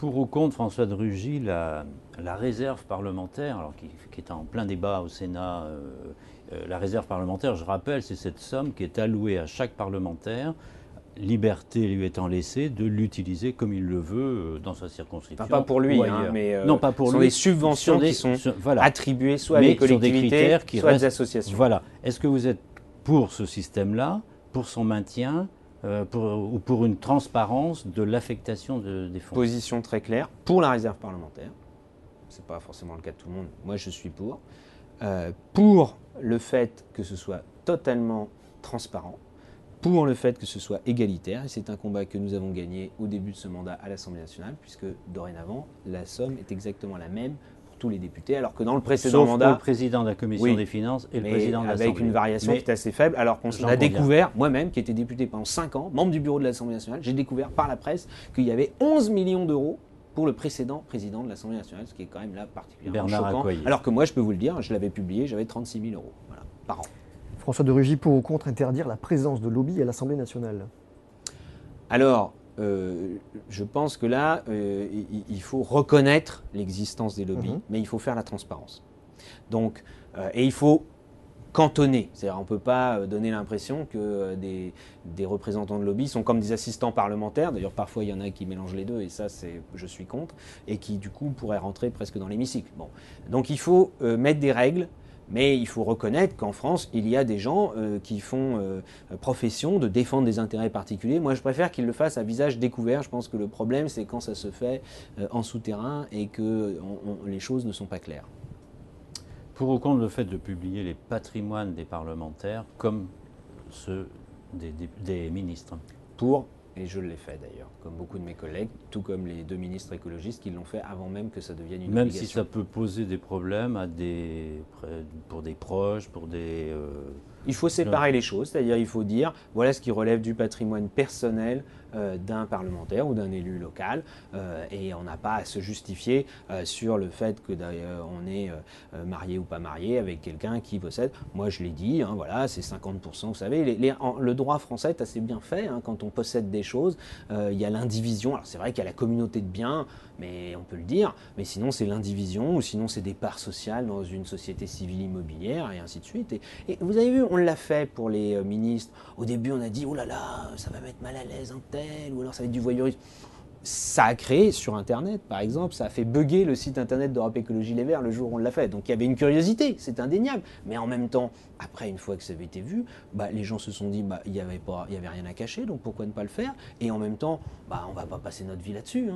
Pour ou contre François de Rugy, la réserve parlementaire, alors qui est en plein débat au Sénat, la réserve parlementaire, je rappelle, c'est cette somme qui est allouée à chaque parlementaire, liberté lui étant laissée de l'utiliser comme il le veut dans sa circonscription. Pas pour lui, mais non, pas pour ce sont lui, des subventions qui sont attribuées soit à des collectivités, soit à des associations. Voilà. Est-ce que vous êtes pour ce système-là, pour son maintien ou pour une transparence de l'affectation des fonds? Position très claire pour la réserve parlementaire. Ce n'est pas forcément le cas de tout le monde. Moi, je suis pour. Pour le fait que ce soit totalement transparent, pour le fait que ce soit égalitaire. Et c'est un combat que nous avons gagné au début de ce mandat à l'Assemblée nationale, puisque dorénavant, la somme est exactement la même pour tous les députés, alors que dans le précédent mandat... Sauf le président de la Commission des Finances et le président de l'Assemblée. Avec une variation qui est assez faible, alors qu'on a découvert, moi-même, qui étais député pendant 5 ans, membre du bureau de l'Assemblée nationale, j'ai découvert par la presse qu'il y avait 11 millions d'euros pour le précédent président de l'Assemblée nationale, ce qui est quand même là particulièrement choquant. Accoyer. Alors que moi, je peux vous le dire, je l'avais publié, j'avais 36 000 euros par an. François de Rugy, pour ou contre interdire la présence de lobby à l'Assemblée nationale? Alors, je pense que là, il faut reconnaître l'existence des lobbies, mais il faut faire la transparence. Donc, et il faut cantonner. C'est-à-dire, on ne peut pas donner l'impression que des représentants de lobby sont comme des assistants parlementaires. D'ailleurs, parfois, il y en a qui mélangent les deux, et ça, je suis contre, et qui, du coup, pourraient rentrer presque dans l'hémicycle. Bon. Donc, il faut mettre des règles. Mais il faut reconnaître qu'en France, il y a des gens qui font profession de défendre des intérêts particuliers. Moi, je préfère qu'ils le fassent à visage découvert. Je pense que le problème, c'est quand ça se fait en souterrain et que les choses ne sont pas claires. Pour ou contre le fait de publier les patrimoines des parlementaires comme ceux des ministres? Pour, et je l'ai fait d'ailleurs, comme beaucoup de mes collègues, tout comme les 2 ministres écologistes qui l'ont fait avant même que ça devienne une obligation. Même si ça peut poser des problèmes pour des proches, pour des... Il faut séparer les choses, c'est-à-dire il faut dire voilà ce qui relève du patrimoine personnel d'un parlementaire ou d'un élu local, et on n'a pas à se justifier sur le fait que d'ailleurs on est marié ou pas marié avec quelqu'un qui possède. Moi je l'ai dit, voilà, c'est 50%, vous savez, le droit français est assez bien fait, quand on possède des choses, il y a l'indivision. Alors c'est vrai qu'il y a la communauté de biens, mais on peut le dire, mais sinon c'est l'indivision, ou sinon c'est des parts sociales dans une société civile immobilière, et ainsi de suite. Et vous avez vu, on l'a fait pour les ministres. Au début, on a dit, oh là là, ça va mettre mal à l'aise un tel, ou alors ça va être du voyeurisme. Ça a créé sur Internet, par exemple, ça a fait bugger le site Internet d'Europe Écologie Les Verts le jour où on l'a fait. Donc il y avait une curiosité, c'est indéniable. Mais en même temps, après, une fois que ça avait été vu, les gens se sont dit, il n'y avait rien à cacher, donc pourquoi ne pas le faire? Et en même temps, on ne va pas passer notre vie là-dessus.